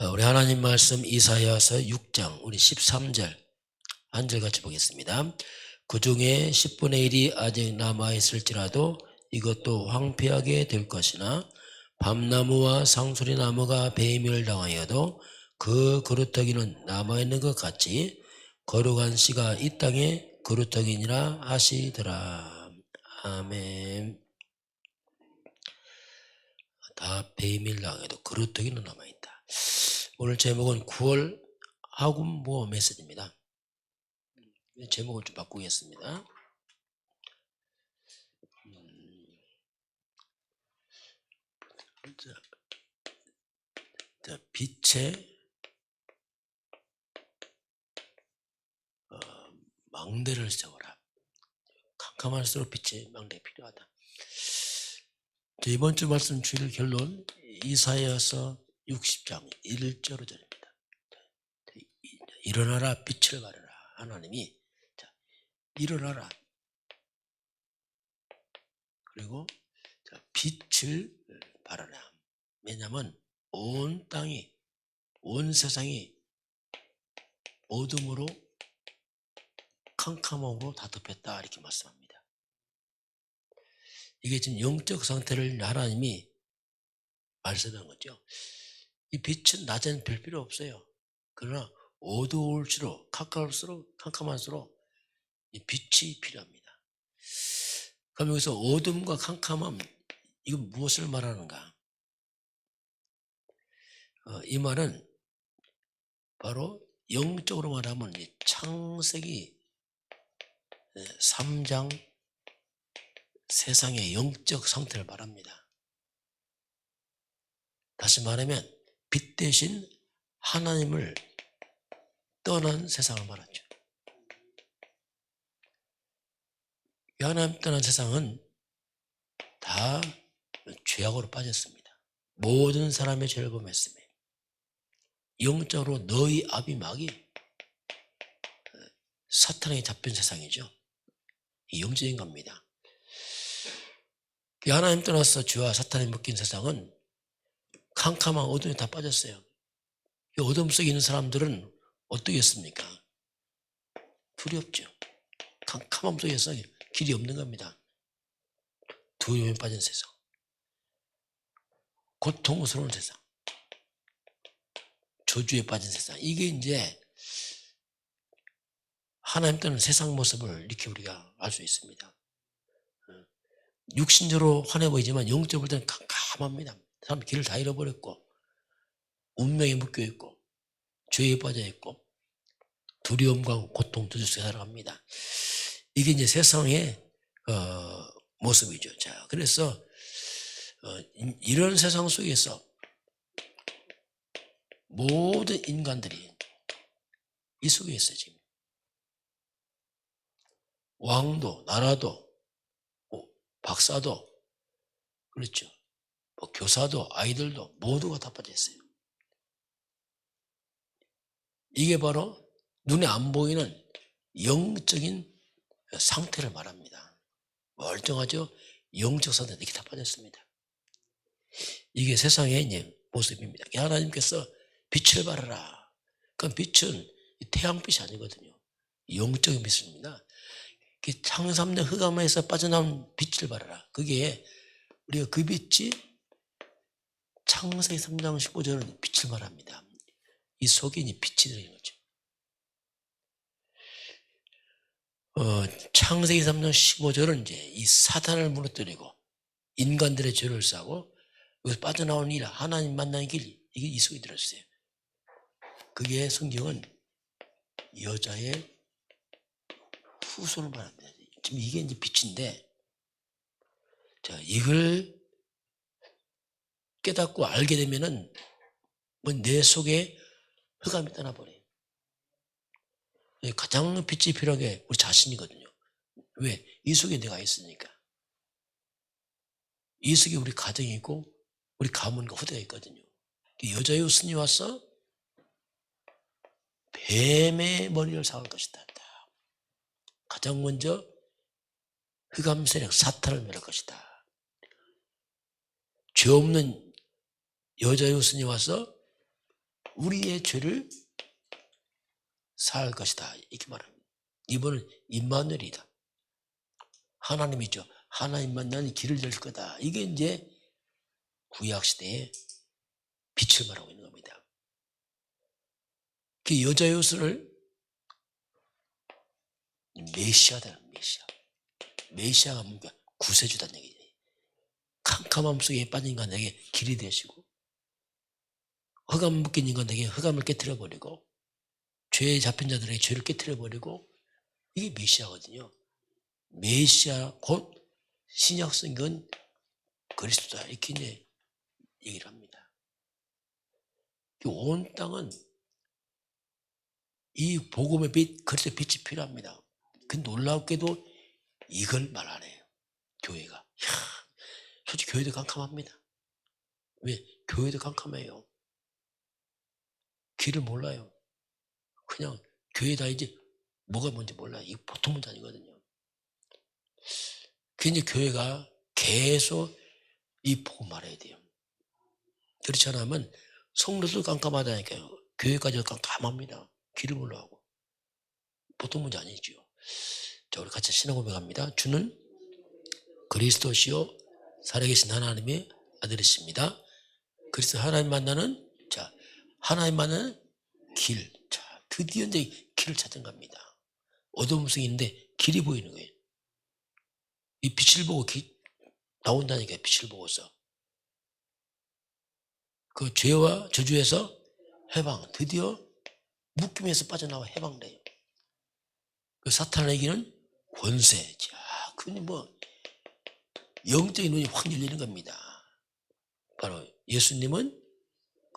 우리 하나님 말씀 이사야서 6장 우리 13절 한 절 같이 보겠습니다. 그 중에 10분의 1이 아직 남아있을지라도 이것도 황폐하게 될 것이나 밤나무와 상수리나무가 배임을 당하여도 그 그루터기는 남아있는 것 같이 거룩한 씨가 이 땅에 그루터기니라 하시더라. 아멘. 다 배임을 당해도 그루터기는 남아있다. 오늘 제목은 9월 하굼 메시지입니다. 제목을 좀 바꾸겠습니다. 빛의 망대를 세워라. 캄캄할수록 빛의 망대가 필요하다. 이번 주 말씀 주일 결론 이사야서 60장 1절 5절입니다. 일어나라 빛을 발하라. 하나님이 일어나라. 그리고 빛을 발하라. 왜냐하면 온 땅이 온 세상이 어둠으로 캄캄함으로 다 덮였다 이렇게 말씀합니다. 이게 지금 영적 상태를 하나님이 말씀한 거죠. 이 빛은 낮에는 별 필요 없어요. 그러나 어두울수록 가까울수록 캄캄할수록 이 빛이 필요합니다. 그럼 여기서 어둠과 캄캄함 이건 무엇을 말하는가? 이 말은 바로 영적으로 말하면 창세기 3장 세상의 영적 상태를 말합니다. 다시 말하면 빛 대신 하나님을 떠난 세상을 말하죠. 하나님 떠난 세상은 다 죄악으로 빠졌습니다. 모든 사람의 죄를 범했으며 영적으로 너희 아비막이 사탄에게 잡힌 세상이죠. 영적인 겁니다. 하나님 떠나서 죄와 사탄에 묶인 세상은 캄캄한 어둠에 다 빠졌어요. 이 어둠 속에 있는 사람들은 어떻겠습니까? 두렵죠. 캄캄함 속에서 길이 없는 겁니다. 두려움에 빠진 세상, 고통스러운 세상, 저주에 빠진 세상. 이게 이제 하나님 떠난 세상 모습을 이렇게 우리가 알 수 있습니다. 육신적으로 환해 보이지만 영적으로 볼 때는 캄캄합니다. 사람 길을 다 잃어버렸고 운명에 묶여 있고 죄에 빠져 있고 두려움과 고통, 저주 속에 살아갑니다. 이게 이제 세상의 모습이죠. 자, 그래서 이런 세상 속에서 모든 인간들이 이 속에 있어요. 지금 왕도, 나라도, 박사도, 그렇죠. 교사도, 아이들도 모두가 다 빠져 있어요. 이게 바로 눈에 안 보이는 영적인 상태를 말합니다. 멀쩡하죠? 영적 상태 이렇게 다 빠졌습니다. 이게 세상의 이제 모습입니다. 하나님께서 빛을 발하라. 그럼 빛은 태양빛이 아니거든요. 영적인 빛입니다. 창삼년 흑암에서 빠져나온 빛을 발하라. 그게 우리가 그 빛이 창세기 3장 15절은 빛을 말합니다. 이 속에 이제 빛이 들어있는 거죠. 창세기 3장 15절은 이제 이 사탄을 무너뜨리고 인간들의 죄를 싸고 여기서 빠져나오는 일, 하나님 만나는 길, 이게 이 속에 들어있어요. 그게 성경은 여자의 후손을 말합니다. 지금 이게 이제 빛인데, 자, 이걸 깨닫고 알게 되면은 내 속에 흑암이 떠나버려요. 가장 빛이 필요한 게 우리 자신이거든요. 왜? 이 속에 내가 있으니까. 이 속에 우리 가정이 있고 우리 가문과 후대가 있거든요. 여자의 후손이 와서 뱀의 머리를 상할 것이다. 가장 먼저 흑암 세력 사탄을 멸할 것이다. 죄 없는 여자의 후손이 와서 우리의 죄를 사할 것이다 이렇게 말합니다. 이번은 임마누엘이다. 하나님이죠. 하나님 만나는 길을 열 거다. 이게 이제 구약시대의 빛을 말하고 있는 겁니다. 그 여자 요술을 메시아다. 메시아가 뭔가 구세주다는 얘기예요. 캄캄함 속에 빠진 인간에게 길이 되시고, 흑암 묶인 인간에게 흑암을 깨트려버리고, 죄에 잡힌 자들에게 죄를 깨트려버리고, 이게 메시아거든요. 메시아 곧 신약 성경은 그리스도다 이렇게 이제 얘기를 합니다. 온 땅은 이 복음의 빛, 그리스도의 빛이 필요합니다. 그 놀랍게도 이걸 말 안 해요. 교회가. 이야, 솔직히 교회도 깜깜합니다. 왜? 교회도 깜깜해요. 길을 몰라요. 그냥 교회 다니지 뭐가 뭔지 몰라요. 이거 보통 문제 아니거든요. 그 이제 교회가 계속 이 복음 말해야 돼요. 그렇지 않으면 성도도 깜깜하다니까요. 교회까지도 깜깜합니다. 길을 몰라하고. 보통 문제 아니죠. 자, 우리 같이 신앙 고백합니다. 주는 그리스도시요 살아계신 하나님의 아들이십니다. 그리스도 하나님 만나는, 자, 하나님 만나는 길. 자, 드디어 이제 길을 찾은 겁니다. 어두움 속에 있는데 길이 보이는 거예요. 이 빛을 보고 나온다니까. 빛을 보고서 그 죄와 저주에서 해방, 드디어 묶임에서 빠져나와 해방돼요. 그 사탄에게는 권세. 자, 그니 뭐 영적인 눈이 확 열리는 겁니다. 바로 예수님은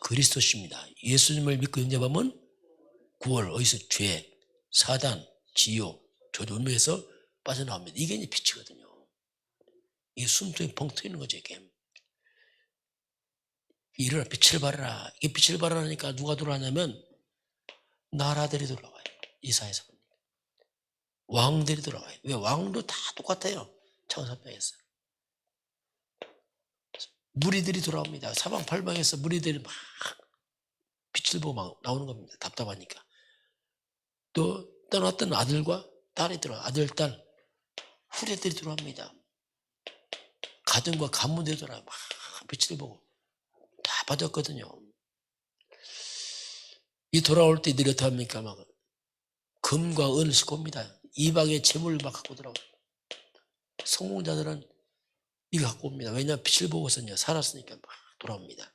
그리스도십니다. 예수님을 믿고 영접하면 구원, 어디서 죄, 사단, 지옥, 저주 운명에서 빠져나옵니다. 이게 이제 빛이거든요. 이게 숨통이 펑 트이는 거죠. 이게. 일어나 빛을 발하라. 이게 빛을 발하니까 누가 돌아가냐면 나라들이 돌아와요. 이사에서 보니까. 왕들이 돌아와요. 왜? 왕도 다 똑같아요. 창세기에서. 무리들이 돌아옵니다. 사방팔방에서 무리들이 막 빛을 보고 막 나오는 겁니다. 답답하니까. 또 떠났던 아들과 딸이 들어와. 아들, 딸, 후레들이 들어옵니다. 가정과 가문들이 돌아와. 막 빛을 보고 다 빠졌거든요. 이 돌아올 때 이들이 어떻게 합니까? 막 금과 은을 싣고 옵니다. 이방의 재물을 막 갖고 들어와요. 성공자들은 이거 갖고 옵니다. 왜냐하면 빛을 보고서는요, 살았으니까 막 돌아옵니다.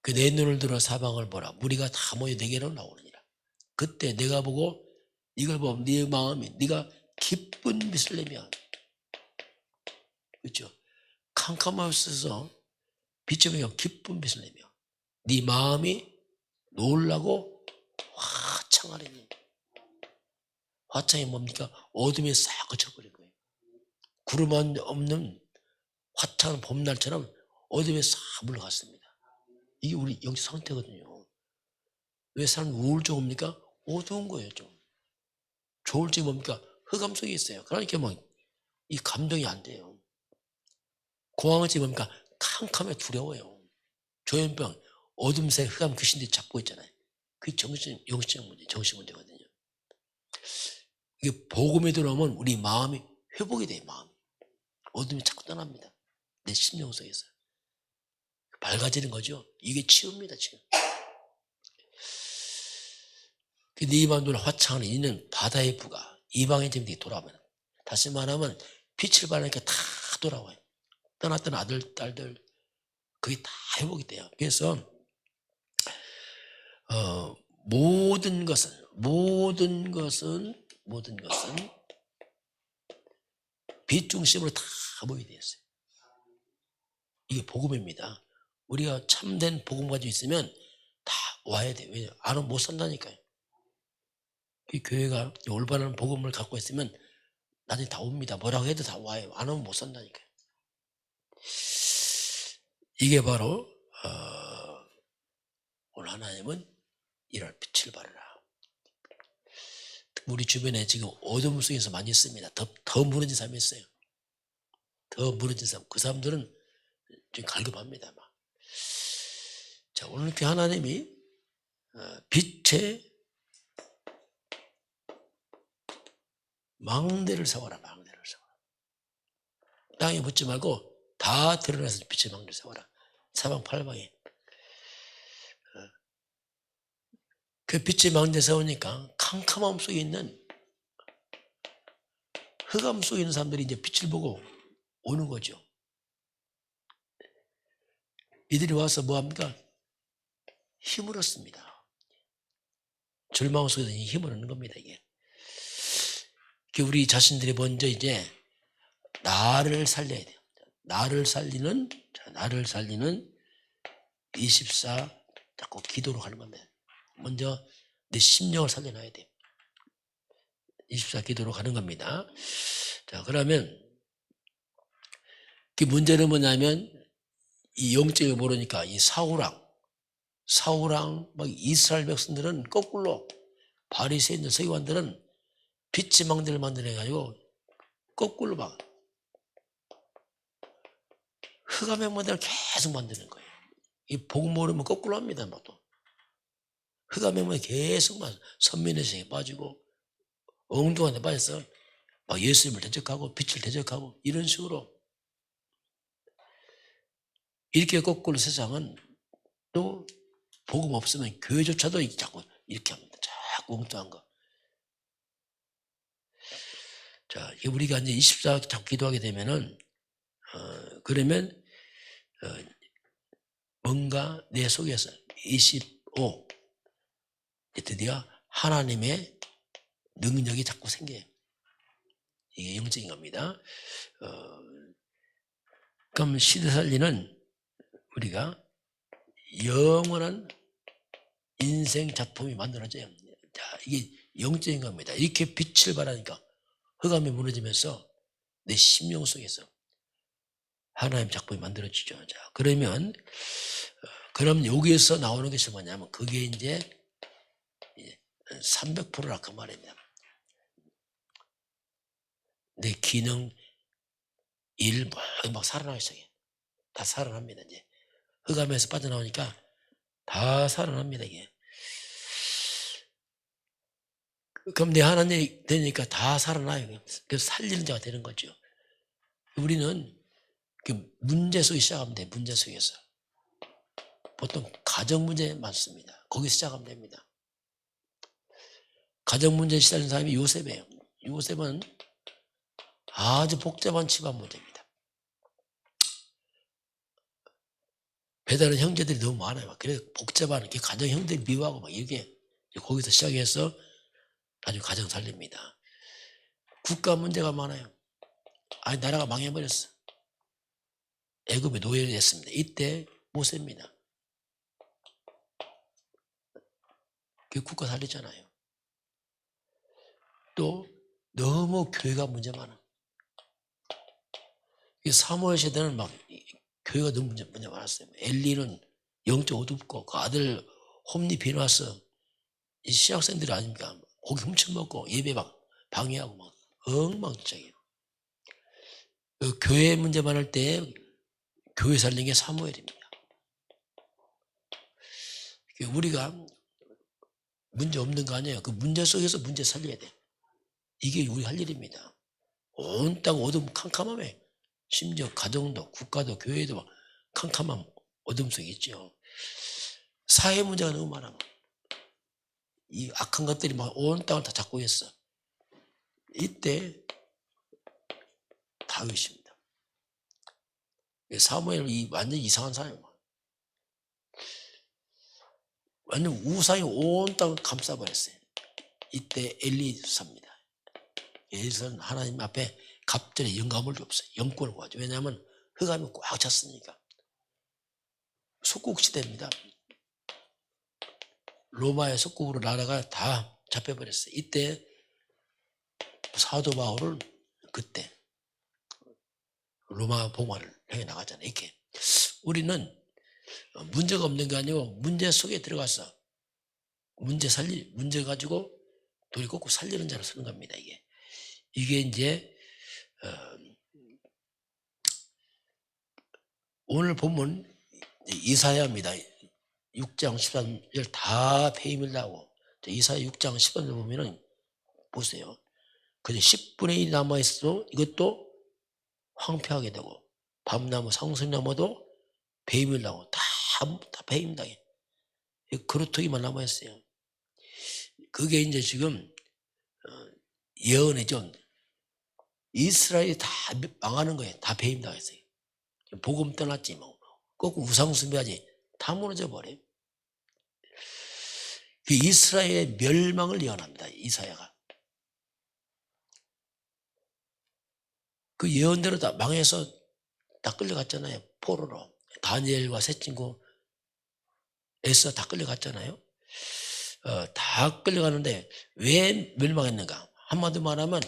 그 내 눈을 들어 사방을 보라. 무리가 다 모여 내게로 나오느니라. 그때 내가 보고 이걸 보면 네 마음이, 네가 기쁜 빛을 내며, 그렇죠? 캄캄하셔서 빛이 보여 기쁜 빛을 내며 네 마음이 놀라고 화창하리니. 화창이 뭡니까? 어둠이 싹 거쳐버린 거예요. 구름 없는 화창한 봄날처럼 어둠에 싹 물러갔습니다. 이게 우리 영적 상태거든요. 왜 사람 우울증 옵니까? 어두운 거예요. 좀 조울증이 뭡니까? 흑암 속에 있어요. 그러니까 뭐 이 감동이 안 돼요. 공황증이 뭡니까? 캄캄해 두려워요. 조현병 어둠 새 흑암 귀신들이 잡고 있잖아요. 그게 영적 문제, 정신 문제거든요. 이게 복음에 들어오면 우리 마음이 회복이 돼요. 마음 어둠이 자꾸 떠납니다. 내 심령 속에서 밝아지는 거죠. 이게 치유입니다. 치유. 네 마음으로 화창한 이는 바다의 부가 이방의 재물이 돌아오면, 다시 말하면 빛을 발하니까 다 돌아와요. 떠났던 아들, 딸들 그게 다 회복이 돼요. 그래서 모든 것은 빛 중심으로 다 모이게 되었어요. 이게 복음입니다. 우리가 참된 복음 가지고 있으면 다 와야 돼요. 왜냐하면 안 오면 못 산다니까요. 이 교회가 올바른 복음을 갖고 있으면 나중에 다 옵니다. 뭐라고 해도 다 와요. 안 오면 못 산다니까요. 이게 바로 오늘 하나님은 이럴 빛을 발하라. 우리 주변에 지금 어둠 속에서 많이 있습니다. 더 무너진 사람이 있어요. 더 무너진 사람. 그 사람들은 좀 갈급합니다. 막. 자, 오늘 이렇게 하나님이 빛의 망대를 세워라. 망대를 세워라. 땅에 붙지 말고 다 드러나서 빛의 망대를 세워라. 사방팔방에. 그 빛의 망대 세우니까 캄캄함 속에 있는, 흑암 속에 있는 사람들이 이제 빛을 보고 오는 거죠. 이들이 와서 뭐합니까? 힘을 얻습니다. 절망 속에서 힘을 얻는 겁니다, 이게. 우리 자신들이 먼저 이제 나를 살려야 돼요. 나를 살리는 24 자꾸 기도로 가는 겁니다. 먼저 내 심령을 살려놔야 돼요. 24 기도로 가는 겁니다. 자, 그러면 그 문제는 뭐냐면, 이 영적을 모르니까 이 사울왕 막 이스라엘 백성들은 거꾸로, 바리새인들 서기관들은 빛의 망대를 만들어가지고 거꾸로 막 흑암의 망대를 계속 만드는 거예요. 이 복 모르면 거꾸로 합니다. 막 또 흑암의 망대 계속 막 선민의식에 빠지고 엉뚱한 데 빠져서 막 예수님을 대적하고 빛을 대적하고 이런 식으로, 이렇게 거꾸로 세상은 또 복음 없으면 교회조차도 자꾸 이렇게 합니다. 자꾸 엉뚱한 거. 자, 우리가 이제 24 자꾸 기도하게 되면은, 그러면, 뭔가 내 속에서 25, 드디어 하나님의 능력이 자꾸 생겨요. 이게 영적인 겁니다. 그럼 시대 살리는 우리가 영원한 인생 작품이 만들어져요. 자, 이게 영적인 겁니다. 이렇게 빛을 발하니까 흑암이 무너지면서 내 심령 속에서 하나님 작품이 만들어지죠. 자, 그러면 그럼 여기에서 나오는 것이 뭐냐면, 그게 이제 300%라 그 말입니다. 내 기능, 일 막 살아나기 시작해. 다 살아납니다. 이제 흑암에서 빠져나오니까 다 살아납니다. 이게. 그럼 내 하나님이 되니까 다 살아나요. 그래서 살리는 자가 되는 거죠. 우리는 그 문제 속에 시작하면 돼. 문제 속에서. 보통 가정 문제 많습니다. 거기서 시작하면 됩니다. 가정 문제 시작하는 사람이 요셉이에요. 요셉은 아주 복잡한 집안 문제입니다. 배다른 형제들이 너무 많아요. 그래서 복잡한 이렇게 가정 형들이 미워하고 막 이렇게, 거기서 시작해서 아주 가정 살립니다. 국가 문제가 많아요. 아니, 나라가 망해버렸어. 애굽에 노예가 됐습니다. 이때 모세입니다. 그 국가 살리잖아요. 또 너무 교회가 문제 많아. 사무엘 시대는 막 교회가 너무 문제 많았어요. 엘리는 영적 어둡고, 그 아들 홈리 비나와서 이 신학생들 아닙니까? 고기 훔쳐먹고 예배 막 방해하고 막 엉망진창이에요. 그 교회 문제 많을 때 교회 살린 게 사무엘입니다. 우리가 문제 없는 거 아니에요. 그 문제 속에서 문제 살려야 돼. 이게 우리 할 일입니다. 온 땅 어둠 캄캄함에, 심지어 가정도 국가도 교회도 막 캄캄함 어둠 속에 있죠. 사회 문제가 너무 많아. 이 악한 것들이 막 온 땅을 다 잡고 있어. 이때 다윗입니다. 사무엘이 완전 이상한 사람이에요. 완전 우상이 온 땅을 감싸버렸어요. 이때 엘리사입니다. 엘리사는 하나님 앞에 갑절에 영감을 줬어요. 영권을 구하죠. 왜냐하면 흑암이 꽉 찼으니까. 속국시대입니다. 로마의 속국으로 나라가 다 잡혀버렸어요. 이때 사도 바울은 그때 로마 봉화를 향해 나가잖아요. 이렇게 우리는 문제가 없는 게 아니고 문제 속에 들어가서 문제 가지고 돌이 꺾고 살리는 자로 쓰는 겁니다. 이게 이제 오늘 보면 이사야입니다. 6장 13절 다 폐위밀라고. 이사야 6장 13절 보면은 보세요. 그저 10분의 1이 남아있어도 이것도 황폐하게 되고, 밤나무 상수나무도 폐위밀라고 다 폐위밀당해. 그루터기만 남아있어요. 그게 이제 지금 예언이죠. 이스라엘이 다 망하는 거예요. 다 폐위당했어요. 복음 떠났지 뭐. 꼭 우상숭배하지. 다 무너져 버려요. 그 이스라엘의 멸망을 예언합니다. 이사야가. 그 예언대로 다 망해서 다 끌려갔잖아요. 포로로. 다니엘과 세 친구 에서 다 끌려갔잖아요. 다 끌려가는데 왜 멸망했는가? 한마디로 말하면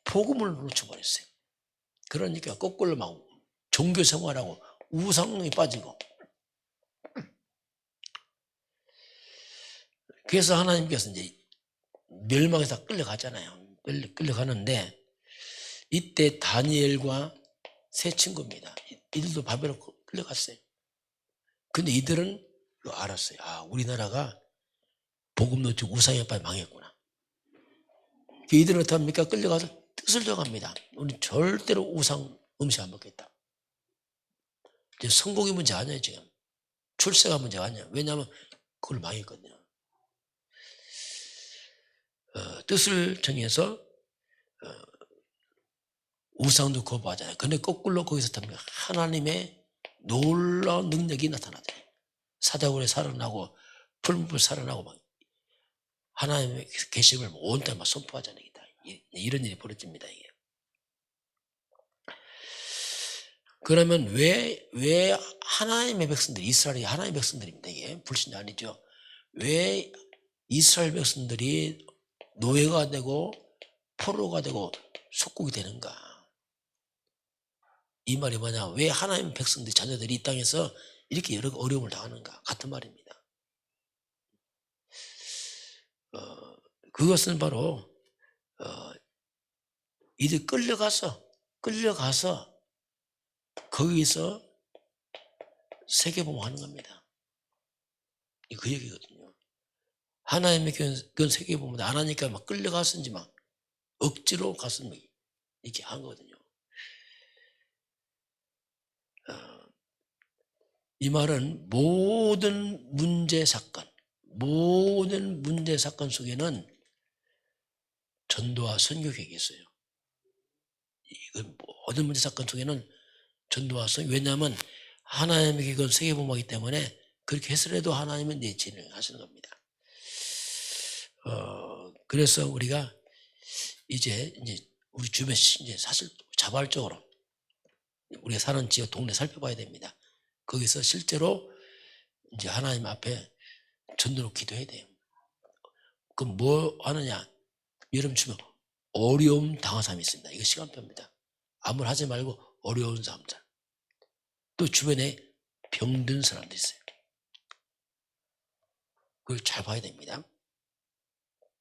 복음을 놓쳐버렸어요. 그러니까 거꾸로 막 종교 생활하고 우상에 빠지고. 그래서 하나님께서 이제 멸망해서 끌려가잖아요. 끌려가는데 이때 다니엘과 세 친구입니다. 이들도 바벨론 끌려갔어요. 근데 이들은 알았어요. 아, 우리나라가 복음 놓치고 우상에 빠져 망했구나. 이들은 어떻게 합니까? 끌려가서 뜻을 정합니다. 우리 절대로 우상 음식 안 먹겠다. 이제 성공이 문제 아니에요, 지금. 출세가 문제가 아니에요. 왜냐하면 그걸 망했거든요. 뜻을 정해서 우상도 거부하잖아요. 근데 거꾸로 거기서 하나님의 놀라운 능력이 나타나잖아요. 사자굴에 살아나고 풀무불 살아나고 막 하나님의 계시를 온 땅에 막 선포하잖아요. 이런 일이 벌어집니다. 이게. 그러면 왜 하나님의 백성들이, 이스라엘이 하나님의 백성들입니다. 이게 불신자 아니죠. 왜 이스라엘 백성들이 노예가 되고 포로가 되고 속국이 되는가? 이 말이 뭐냐? 왜 하나님의 백성들, 자녀들이 이 땅에서 이렇게 여러 어려움을 당하는가? 같은 말입니다. 그것은 바로 이들 끌려가서 거기서 세계복음하는 겁니다. 그 얘기거든요. 하나님의 그건 세계복음인데 안 하니까 막 끌려갔는지 막 억지로 갔으면 이렇게 한 거거든요. 이 말은 모든 문제 사건 속에는 전도와 선교 계획이 있어요. 모든 문제 사건 속에는 전도와 선교. 왜냐하면 하나님의 계획은 세계복음이기 때문에 그렇게 해서라도 하나님은 내 진행하시는 겁니다. 그래서 우리가 이제 우리 주변 이제 사실 자발적으로 우리가 사는 지역 동네 살펴봐야 됩니다. 거기서 실제로 이제 하나님 앞에 전도로 기도해야 돼요. 그럼 뭐 하느냐? 여러분 주변 어려움 당한 사람이 있습니다. 이거 시간표입니다. 아무 하지 말고 어려운 사람들. 또 주변에 병든 사람도 있어요. 그걸 잘 봐야 됩니다.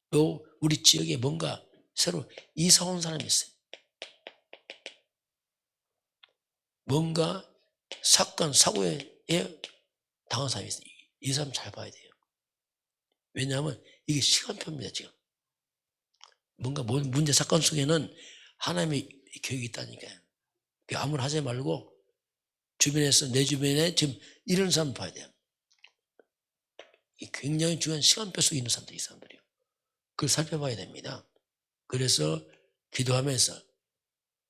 또 우리 지역에 뭔가 새로 이사 온 사람이 있어요. 뭔가 사건, 사고에 당한 사람이 있어요. 이 사람 잘 봐야 돼요. 왜냐하면 이게 시간표입니다, 지금. 뭔가 문제, 사건 속에는 하나님의 계획이 있다니까요. 아무나 하지 말고 주변에서, 내 주변에 지금 이런 사람 봐야 돼요. 굉장히 중요한 시간표 속에 있는 사람들이, 이 사람들이요. 그걸 살펴봐야 됩니다. 그래서 기도하면서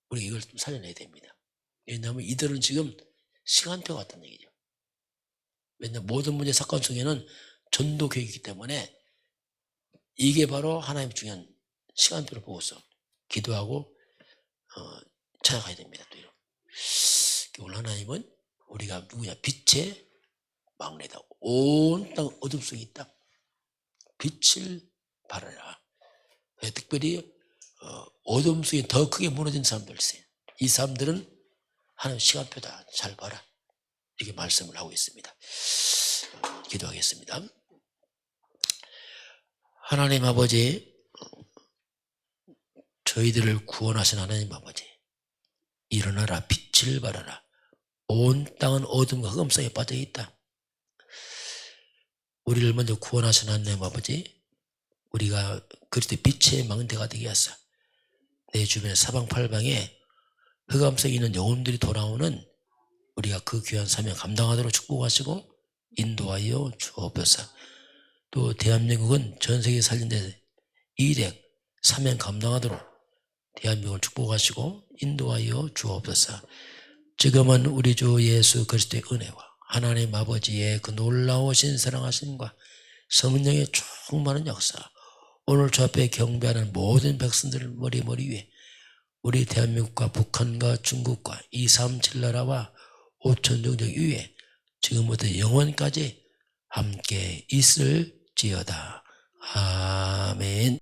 우리 이걸 좀 살려내야 됩니다. 왜냐하면 이들은 지금 시간표 같다는 얘기죠. 왜냐하면 모든 문제, 사건 속에는 전도 계획이기 때문에 이게 바로 하나님의 중요한 시간표를 보고서 기도하고 찾아가야 됩니다. 또 오늘 하나님은 우리가 누구냐? 빛의 막내다. 온 땅 어둠 속에 있다. 빛을 발하라. 특별히 어둠 속에 더 크게 무너진 사람들 있어요. 이 사람들은 하나님 시간표다. 잘 봐라. 이렇게 말씀을 하고 있습니다. 기도하겠습니다. 하나님 아버지, 저희들을 구원하신 하나님 아버지, 일어나라. 빛을 발하라. 온 땅은 어둠과 흑암 속에 빠져있다. 우리를 먼저 구원하신 하나님 아버지, 우리가 그리스도의 빛의 망대가 되게 하사 내 주변의 사방팔방에 흑암속에 있는 영혼들이 돌아오는 우리가 그 귀한 사명 감당하도록 축복하시고 인도하여 주옵소서. 또 대한민국은 전 세계에 살린데 이댁 사명 감당하도록 대한민국을 축복하시고 인도하여 주옵소서. 지금은 우리 주 예수 그리스도의 은혜와 하나님 아버지의 그 놀라우신 사랑하심과 성령의 충만한 역사, 오늘 주 앞에 경배하는 모든 백성들을 머리 위에 우리 대한민국과 북한과 중국과 237 나라와 5천 종족 위에 지금부터 영원까지 함께 있을지어다. 아멘.